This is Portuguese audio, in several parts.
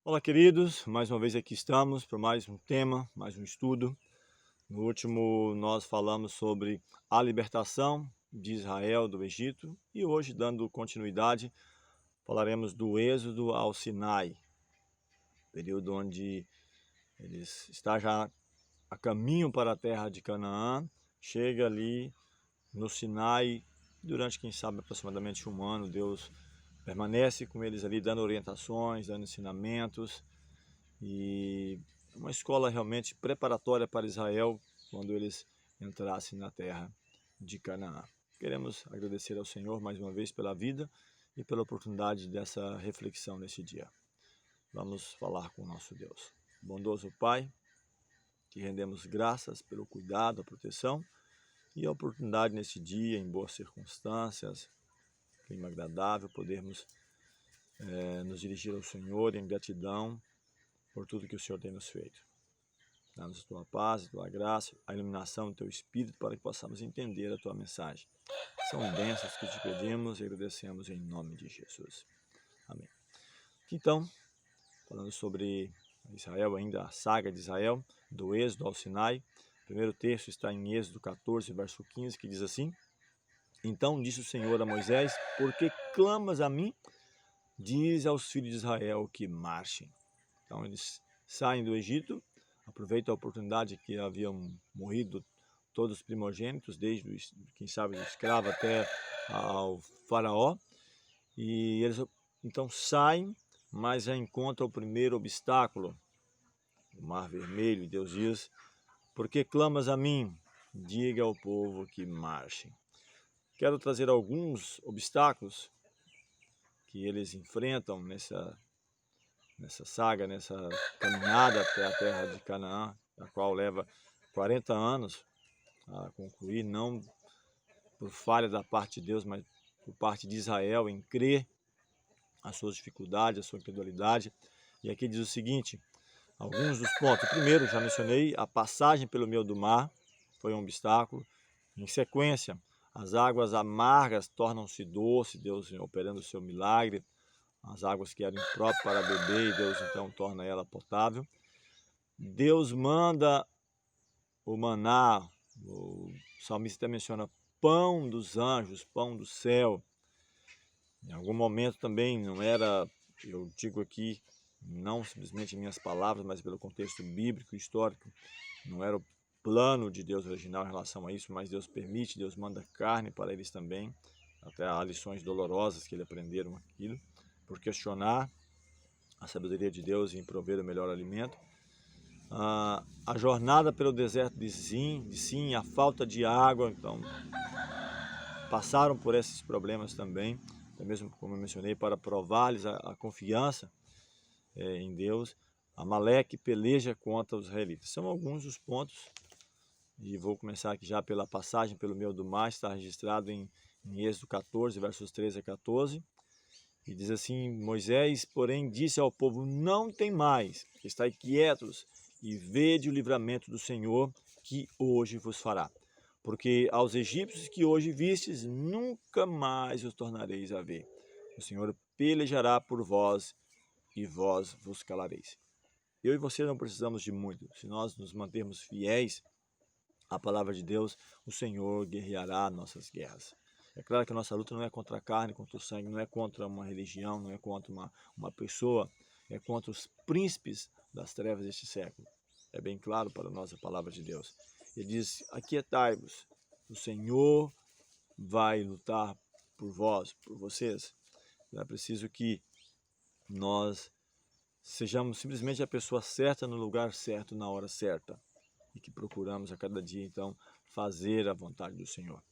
Olá, queridos, mais uma vez aqui estamos para mais um tema, mais um estudo. No último, nós falamos sobre a libertação de Israel do Egito e hoje, dando continuidade, falaremos do Êxodo ao Sinai, período onde eles estão já a caminho para a terra de Canaã, chega ali no Sinai, durante, quem sabe, aproximadamente um ano, Deus permanece com eles ali, dando orientações, dando ensinamentos, e uma escola realmente preparatória para Israel quando eles entrassem na terra de Canaã. Queremos agradecer ao Senhor mais uma vez pela vida e pela oportunidade dessa reflexão nesse dia. Vamos falar com o nosso Deus. Bondoso Pai, te rendemos graças pelo cuidado, a proteção e a oportunidade nesse dia, em boas circunstâncias, clima agradável, podermos nos dirigir ao Senhor em gratidão por tudo que o Senhor tem nos feito. Dá-nos a tua paz, a tua graça, a iluminação do teu Espírito para que possamos entender a tua mensagem. São bênçãos que te pedimos e agradecemos em nome de Jesus. Amém. Então, falando sobre Israel ainda, a saga de Israel, do Êxodo ao Sinai, o primeiro texto está em Êxodo 14, verso 15, que diz assim: Então disse o Senhor a Moisés, por que clamas a mim? Diz aos filhos de Israel que marchem. Então eles saem do Egito, aproveitam a oportunidade que haviam morrido todos os primogênitos, desde, quem sabe, do escravo até ao faraó, e eles então saem, mas já encontram o primeiro obstáculo, o Mar Vermelho, e Deus diz, por que clamas a mim? Diga ao povo que marchem. Quero trazer alguns obstáculos que eles enfrentam nessa saga, nessa caminhada até a terra de Canaã, a qual leva 40 anos a concluir, não por falha da parte de Deus, mas por parte de Israel em crer as suas dificuldades, a sua incredulidade. E aqui diz o seguinte, alguns dos pontos. Primeiro, já mencionei, a passagem pelo meio do mar foi um obstáculo. Em sequência, as águas amargas tornam-se doces, Deus operando o seu milagre. As águas que eram impróprias para beber, e Deus então torna ela potável. Deus manda o maná, o salmista até menciona pão dos anjos, pão do céu. Em algum momento também não era, eu digo aqui, não simplesmente em minhas palavras, mas pelo contexto bíblico e histórico, não era o plano de Deus original em relação a isso, mas Deus permite, Deus manda carne para eles também, até há lições dolorosas que eles aprenderam aquilo, por questionar a sabedoria de Deus em prover o melhor alimento. A jornada pelo deserto de Sim, a falta de água, então passaram por esses problemas também, até mesmo como eu mencionei, para provar-lhes a confiança em Deus. Amaleque peleja contra os israelitas. São alguns dos pontos, e vou começar aqui já pela passagem pelo meio do mar, está registrado em Êxodo 14, versos 13 a 14. E diz assim, Moisés, porém, disse ao povo, não tem mais, estai quietos e vede o livramento do Senhor que hoje vos fará. Porque aos egípcios que hoje vistes, nunca mais os tornareis a ver. O Senhor pelejará por vós e vós vos calareis. Eu e você não precisamos de muito. Se nós nos mantermos fiéis à palavra de Deus, o Senhor guerreará nossas guerras. É claro que a nossa luta não é contra a carne, contra o sangue, não é contra uma religião, não é contra uma pessoa, é contra os príncipes das trevas deste século. É bem claro para nós a palavra de Deus. Ele diz, aquietai-vos, o Senhor vai lutar por vós, por vocês. É preciso que nós sejamos simplesmente a pessoa certa no lugar certo, na hora certa. E que procuramos a cada dia, então, fazer a vontade do Senhor.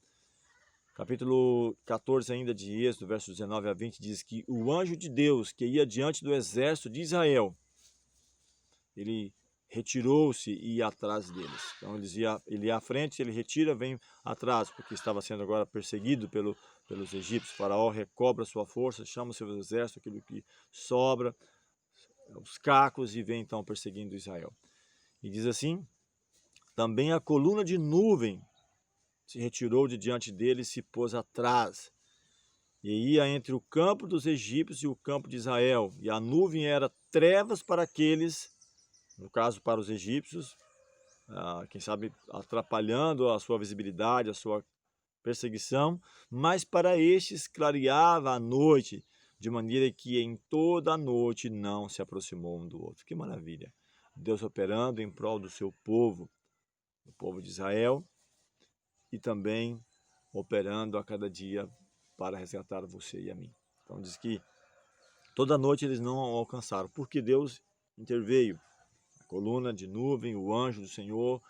Capítulo 14 ainda de Êxodo, versos 19 a 20, diz que o anjo de Deus que ia diante do exército de Israel, ele retirou-se e ia atrás deles. Então ele ia à frente, ele retira, vem atrás, porque estava sendo agora perseguido pelos egípcios. O faraó recobra sua força, chama o seu exército, aquilo que sobra, os cacos, e vem então perseguindo Israel. E diz assim, também a coluna de nuvem se retirou de diante dele e se pôs atrás. e ia entre o campo dos egípcios e o campo de Israel, e a nuvem era trevas para aqueles, no caso para os egípcios, quem sabe atrapalhando a sua visibilidade, a sua perseguição, mas para estes clareava a noite, de maneira que em toda a noite não se aproximou um do outro. Que maravilha! Deus operando em prol do seu povo, o povo de Israel, e também operando a cada dia para resgatar você e a mim. Então diz que toda noite eles não o alcançaram, porque Deus interveio. A coluna de nuvem, o anjo do Senhor,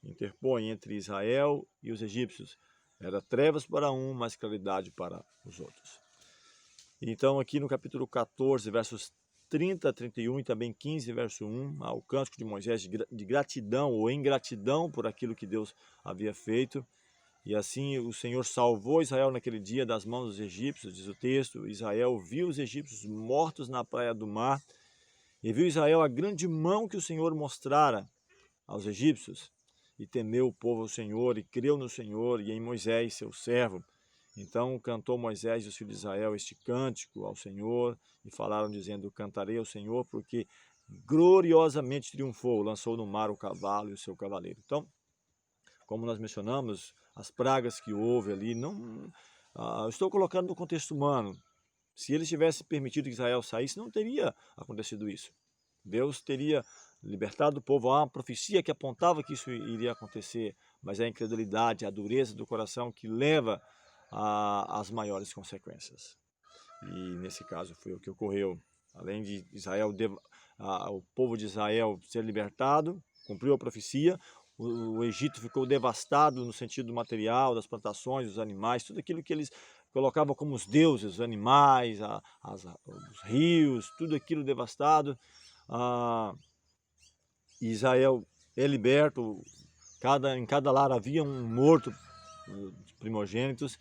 interpõe entre Israel e os egípcios. Era trevas para um, mas claridade para os outros. Então aqui no capítulo 14, versos 30 a 31 e também 15, verso 1, o cântico de Moisés de gratidão ou ingratidão por aquilo que Deus havia feito. E assim o Senhor salvou Israel naquele dia das mãos dos egípcios, diz o texto. Israel viu os egípcios mortos na praia do mar, e viu Israel a grande mão que o Senhor mostrara aos egípcios, e temeu o povo ao Senhor, e creu no Senhor e em Moisés, seu servo. Então cantou Moisés e os filhos de Israel este cântico ao Senhor, e falaram dizendo: cantarei ao Senhor, porque gloriosamente triunfou, lançou no mar o cavalo e o seu cavaleiro. Então, como nós mencionamos, as pragas que houve ali, eu estou colocando no contexto humano. Se eles tivessem permitido que Israel saísse, não teria acontecido isso. Deus teria libertado o povo. Há uma profecia que apontava que isso iria acontecer, mas é a incredulidade, a dureza do coração que leva às maiores consequências. E nesse caso foi o que ocorreu. Além de Israel, o povo de Israel ser libertado, cumpriu a profecia, o Egito ficou devastado no sentido material, das plantações, dos animais, tudo aquilo que eles colocavam como os deuses, os animais, os rios, tudo aquilo devastado. Israel é liberto, em cada lar havia um morto, primogênitos,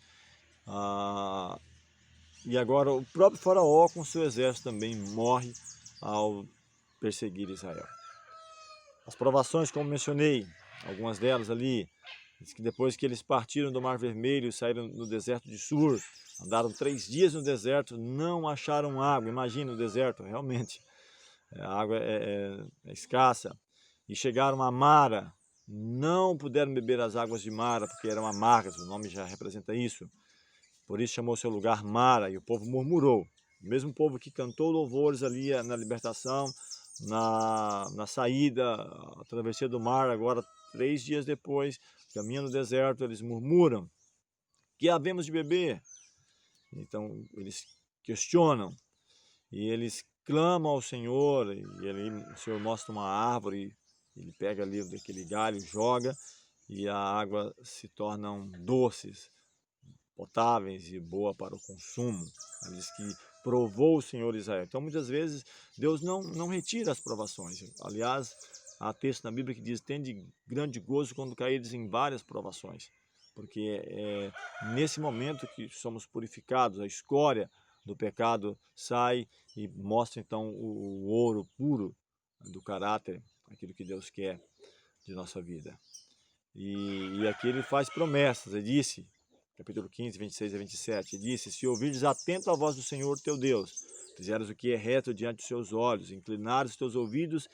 e agora o próprio faraó com seu exército também morre ao perseguir Israel. As provações, como mencionei, algumas delas ali, diz que depois que eles partiram do Mar Vermelho e saíram no deserto de Sur, andaram 3 dias no deserto, não acharam água. Imagina o deserto, realmente, a água é escassa. E chegaram a Mara, não puderam beber as águas de Mara, porque eram amargas, o nome já representa isso. Por isso chamou seu lugar Mara, e o povo murmurou. O mesmo povo que cantou louvores ali na libertação, na saída, a travessia do mar, agora 3 dias depois, caminhando no deserto, eles murmuram: que havemos de beber? Então eles questionam, e eles clamam ao Senhor, e o Senhor mostra uma árvore, ele pega ali daquele galho, joga, e a água se tornam doces, potáveis e boa para o consumo. Ele diz que provou o Senhor Israel. Então, muitas vezes, Deus não retira as provações. Aliás, há texto na Bíblia que diz: tende grande gozo quando caídes em várias provações. Porque é nesse momento que somos purificados, a escória do pecado sai e mostra então o ouro puro do caráter, aquilo que Deus quer de nossa vida. E aqui ele faz promessas. Ele disse, capítulo 15, 26 a 27, disse: se ouvirdes atento à voz do Senhor teu Deus, fizeres o que é reto diante dos seus olhos, inclinares os teus ouvidos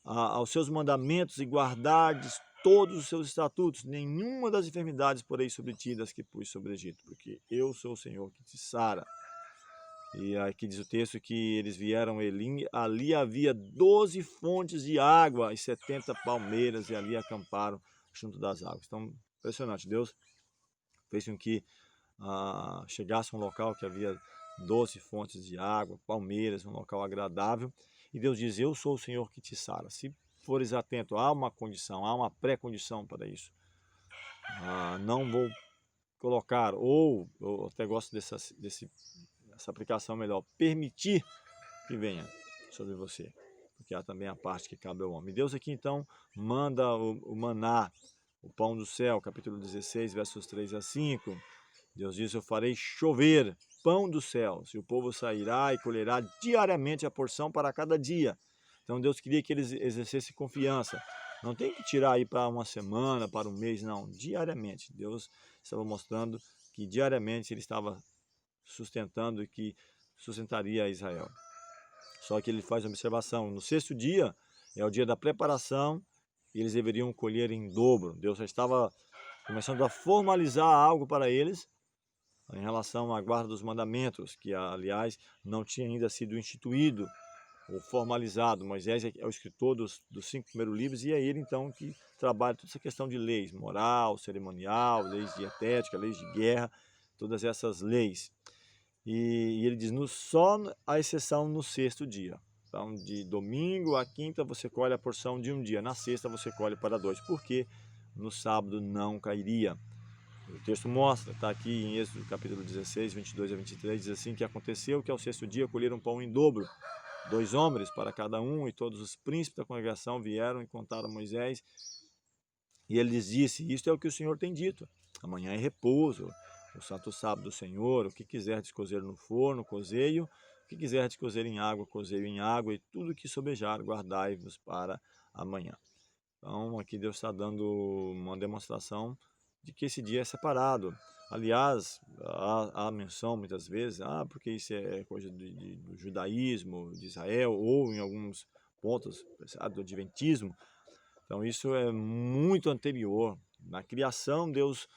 aos seus mandamentos e guardardes todos os seus estatutos, nenhuma das enfermidades porei sobre ti das que pus sobre o Egito, porque eu sou o Senhor que te sara. E aqui diz o texto que eles vieram a Elim, ali havia 12 fontes de água e 70 palmeiras, e ali acamparam junto das águas. Então, impressionante. Deus fez com que chegasse a um local que havia 12 fontes de água, palmeiras, um local agradável. E Deus diz: eu sou o Senhor que te sara. Se fores atento, há uma condição, há uma pré-condição para isso. Não vou colocar, ou eu até gosto dessa aplicação melhor, permitir que venha sobre você, porque há também a parte que cabe ao homem. Deus aqui então manda o maná, o pão do céu, capítulo 16, versos 3 a 5. Deus diz: eu farei chover pão do céu, e o povo sairá e colherá diariamente a porção para cada dia. Então Deus queria que eles exercessem confiança. Não tem que tirar aí para uma semana, para um mês, não. Diariamente. Deus estava mostrando que diariamente ele estava sustentando e que sustentaria Israel. Só que ele faz uma observação, no sexto dia é o dia da preparação e eles deveriam colher em dobro. Deus já estava começando a formalizar algo para eles em relação à guarda dos mandamentos, que aliás não tinha ainda sido instituído ou formalizado. Moisés é o escritor dos 5 primeiros livros e é ele então que trabalha toda essa questão de leis, moral, cerimonial, leis dietética, leis de guerra, todas essas leis. E ele diz, só a exceção no sexto dia. Então, de domingo a quinta você colhe a porção de um dia, na sexta você colhe para 2, porque no sábado não cairia. O texto mostra, está aqui em Êxodo capítulo 16, 22 a 23, diz assim, que aconteceu que ao sexto dia colheram pão em dobro, 2 homens para cada um, e todos os príncipes da congregação vieram e contaram a Moisés, e ele lhes disse, isto é o que o Senhor tem dito, amanhã é repouso, o santo sábado do Senhor, o que quiserdes cozer no forno, cozei-o, o que quiserdes cozer em água, cozei-o em água, e tudo que sobejar, guardai-vos para amanhã. Então, aqui Deus está dando uma demonstração de que esse dia é separado. Aliás, há menção muitas vezes, porque isso é coisa do judaísmo, de Israel, ou em alguns pontos do adventismo. Então, isso é muito anterior. Na criação, Deus,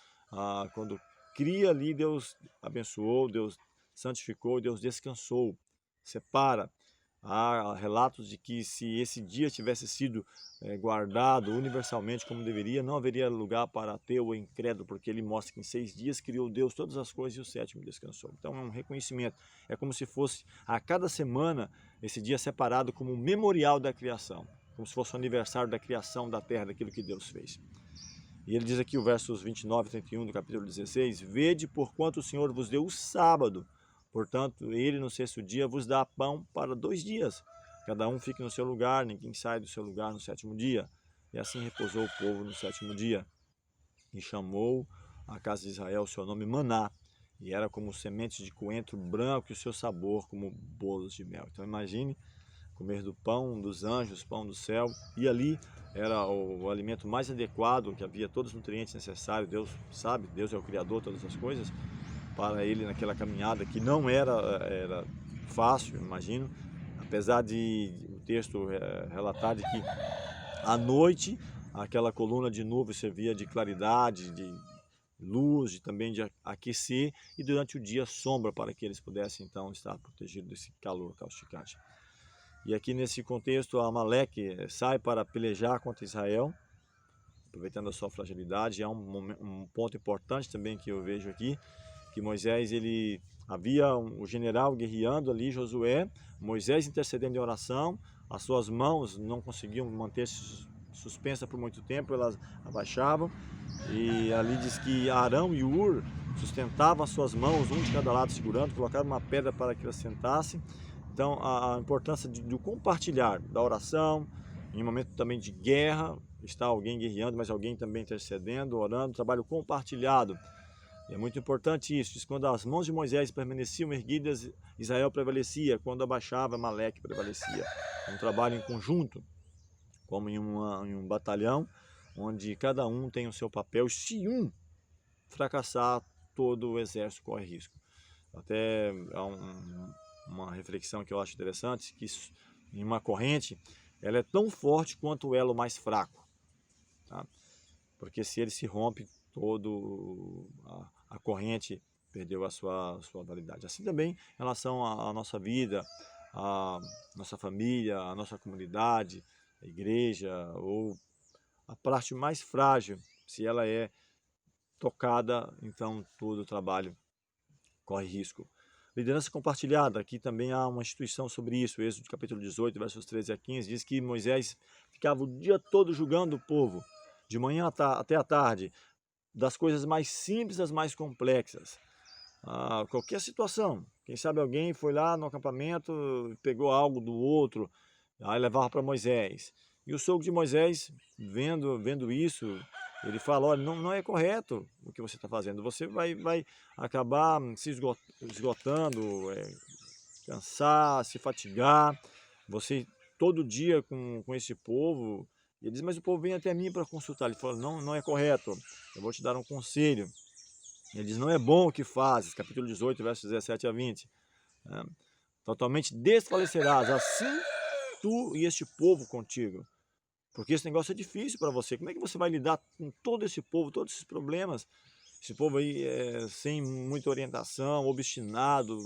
quando cria ali, Deus abençoou, Deus santificou, Deus descansou, separa. Há relatos de que se esse dia tivesse sido guardado universalmente como deveria, não haveria lugar para ateu ou incrédulo, porque ele mostra que em 6 dias criou Deus todas as coisas e o 7º descansou. Então é um reconhecimento, é como se fosse a cada semana esse dia separado como um memorial da criação, como se fosse o aniversário da criação da terra, daquilo que Deus fez. E ele diz aqui o versos 29 e 31 do capítulo 16, vede porquanto o Senhor vos deu o sábado, portanto ele no sexto dia vos dá pão para 2 dias, cada um fique no seu lugar, ninguém sai do seu lugar no 7º dia. E assim repousou o povo no 7º dia. E chamou a casa de Israel o seu nome Maná, e era como sementes de coentro branco e o seu sabor como bolos de mel. Então imagine comer do pão dos anjos, pão do céu, e ali era o alimento mais adequado, que havia todos os nutrientes necessários. Deus sabe, Deus é o Criador de todas as coisas, para ele naquela caminhada que não era fácil, imagino, apesar de o texto relatar de que à noite aquela coluna de nuvem servia de claridade, de luz, também de aquecer, e durante o dia sombra para que eles pudessem então estar protegidos desse calor causticante. E aqui nesse contexto, Amaleque sai para pelejar contra Israel, aproveitando a sua fragilidade. Há um ponto importante também que eu vejo aqui, que Moisés, havia o general guerreando ali, Josué, Moisés intercedendo em oração, as suas mãos não conseguiam manter-se suspensas por muito tempo, elas abaixavam, e ali diz que Arão e Ur sustentavam as suas mãos, um de cada lado segurando, colocaram uma pedra para que elas sentassem. Então, a importância do compartilhar da oração, em um momento também de guerra, está alguém guerreando, mas alguém também intercedendo, orando, trabalho compartilhado. E é muito importante isso. Diz, quando as mãos de Moisés permaneciam erguidas, Israel prevalecia, quando abaixava, Amaleque prevalecia. Um trabalho em conjunto, como em um batalhão, onde cada um tem o seu papel. Se um fracassar, todo o exército corre risco. Até há uma reflexão que eu acho interessante, que em uma corrente, ela é tão forte quanto o elo mais fraco, tá? Porque se ele se rompe, todo a corrente perdeu a sua validade. Assim também em relação à nossa vida, à nossa família, à nossa comunidade, a igreja, ou a parte mais frágil, se ela é tocada, então todo o trabalho corre risco. Liderança compartilhada, aqui também há uma instituição sobre isso. Êxodo capítulo 18, versos 13 a 15, diz que Moisés ficava o dia todo julgando o povo, de manhã até a tarde, das coisas mais simples às mais complexas. Qualquer situação, quem sabe alguém foi lá no acampamento, pegou algo do outro, aí levava para Moisés. E o sogro de Moisés, vendo isso, ele fala, olha, não é correto o que você está fazendo, você vai acabar se esgotando, cansar, se fatigar, você todo dia com esse povo. Ele diz, mas o povo vem até mim para consultar. Ele falou, não é correto, eu vou te dar um conselho. Ele diz, não é bom o que fazes, capítulo 18, versos 17 a 20. Né? Totalmente desfalecerás, assim tu e este povo contigo. Porque esse negócio é difícil para você. Como é que você vai lidar com todo esse povo, todos esses problemas? Esse povo aí sem muita orientação, obstinado,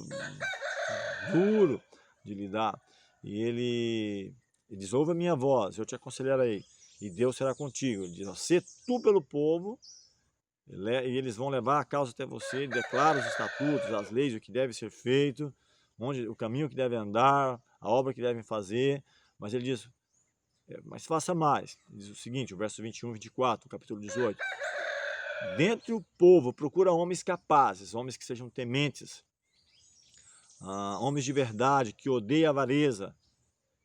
duro de lidar. E ele diz, ouve a minha voz, eu te aconselharei, e Deus será contigo. Ele diz, sê tu pelo povo, e eles vão levar a causa até você, ele declara os estatutos, as leis, o que deve ser feito, o caminho que deve andar, a obra que devem fazer. Mas ele diz, mas faça mais. Diz o seguinte, o verso 21 e 24, capítulo 18. Dentre o povo, procura homens capazes, homens que sejam tementes, homens de verdade, que odeiam a avareza,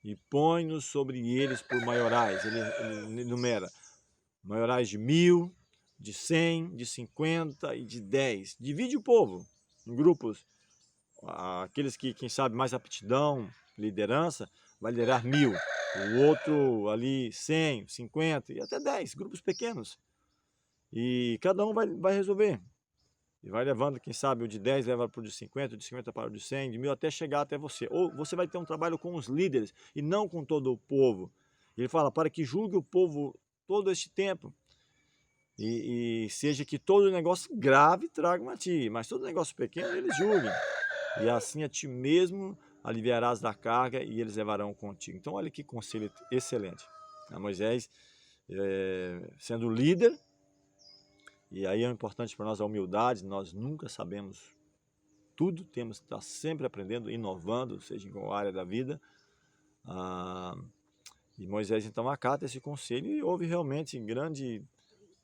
e põe-nos sobre eles por maiorais. Ele enumera maiorais de 1000, de 100, de 50 e de 10. Divide o povo em grupos. Aqueles que, quem sabe, mais aptidão, liderança, vai liderar 1000. O outro ali 100, 50 e até 10, grupos pequenos. E cada um vai resolver. E vai levando, quem sabe, o de 10 leva para o de 50, o de 50 para o de 100, de 1000 até chegar até você. Ou você vai ter um trabalho com os líderes e não com todo o povo. Ele fala, para que julgue o povo todo este tempo. E seja que todo negócio grave tragam a ti, mas todo negócio pequeno eles julguem. E assim a ti mesmo aliviarás da carga e eles levarão contigo. Então olha que conselho excelente. A Moisés, sendo líder, e aí é importante para nós a humildade, nós nunca sabemos tudo, temos que estar sempre aprendendo, inovando, seja em qual área da vida. E Moisés então acata esse conselho e houve realmente grande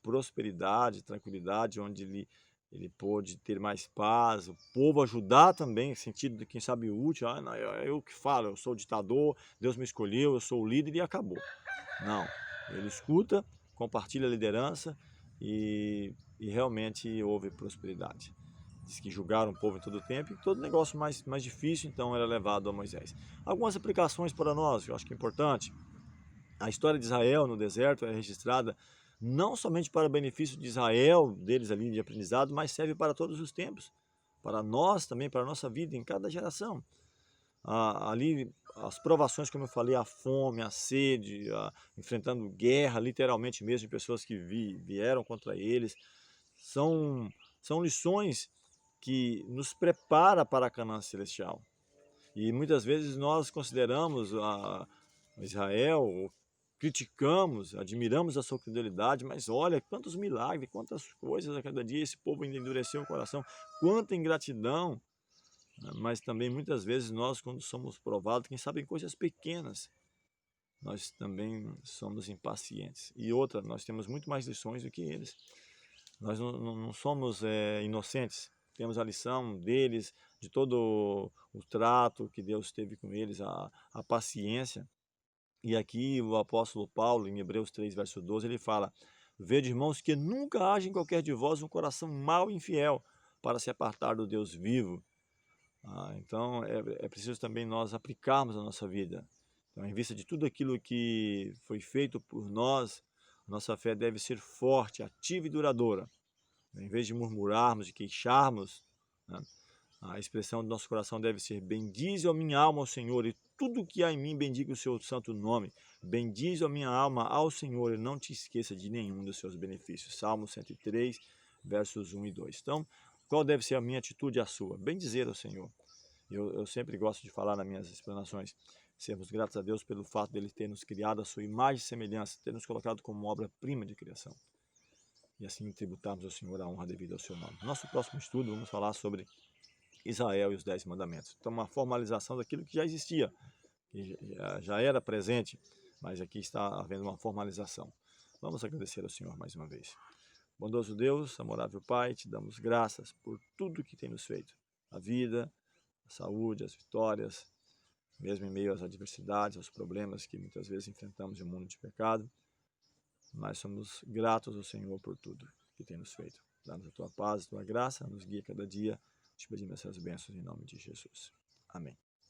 prosperidade, tranquilidade, onde ele pôde ter mais paz, o povo ajudar também, no sentido de quem sabe útil, não, eu que falo, eu sou o ditador, Deus me escolheu, eu sou o líder e acabou. Não, ele escuta, compartilha a liderança e realmente houve prosperidade. Diz que julgaram o povo em todo o tempo e todo negócio mais difícil então era levado a Moisés. Algumas aplicações para nós, eu acho que é importante. A história de Israel no deserto é registrada não somente para o benefício de Israel, deles ali de aprendizado, mas serve para todos os tempos. Para nós também, para a nossa vida, em cada geração. Ali, as provações, como eu falei, a fome, a sede, enfrentando guerra, literalmente mesmo, de pessoas que vieram contra eles, são lições que nos prepara para a Canaã Celestial. E muitas vezes nós consideramos Israel, criticamos, admiramos a sua fidelidade, mas olha quantos milagres, quantas coisas a cada dia esse povo ainda endureceu o coração, quanta ingratidão. Mas também muitas vezes nós, quando somos provados, quem sabe em coisas pequenas, nós também somos impacientes. E outra, nós temos muito mais lições do que eles. Nós não somos inocentes, temos a lição deles, de todo o trato que Deus teve com eles, a paciência. E aqui o apóstolo Paulo, em Hebreus 3, verso 12, ele fala, vede, irmãos, que nunca haja em qualquer de vós um coração mau e infiel para se apartar do Deus vivo. Então é preciso também nós aplicarmos a nossa vida. Então, em vista de tudo aquilo que foi feito por nós, nossa fé deve ser forte, ativa e duradoura. Em vez de murmurarmos, de queixarmos, né, a expressão do nosso coração deve ser: bendize a minha alma ao Senhor, e tudo que há em mim bendiga o seu santo nome. Bendize a minha alma ao Senhor, e não te esqueça de nenhum dos seus benefícios. Salmo 103, versos 1 e 2. Então, qual deve ser a minha atitude e a sua? Bendizer ao Senhor. Eu sempre gosto de falar nas minhas explanações, sermos gratos a Deus pelo fato de Ele ter nos criado a sua imagem e semelhança, ter nos colocado como obra-prima de criação. E assim tributarmos ao Senhor a honra devida ao seu nome. No nosso próximo estudo, vamos falar sobre Israel e os 10 mandamentos. Então, uma formalização daquilo que já existia, que já era presente, mas aqui está havendo uma formalização. Vamos agradecer ao Senhor mais uma vez. Bondoso Deus, amorável Pai, te damos graças por tudo que tem nos feito. A vida, a saúde, as vitórias, mesmo em meio às adversidades, aos problemas que muitas vezes enfrentamos em um mundo de pecado. Mas somos gratos ao Senhor por tudo que tem nos feito. Dá-nos a tua paz, a tua graça, nos guia cada dia. Te pedimos essas bênçãos em nome de Jesus. Amém.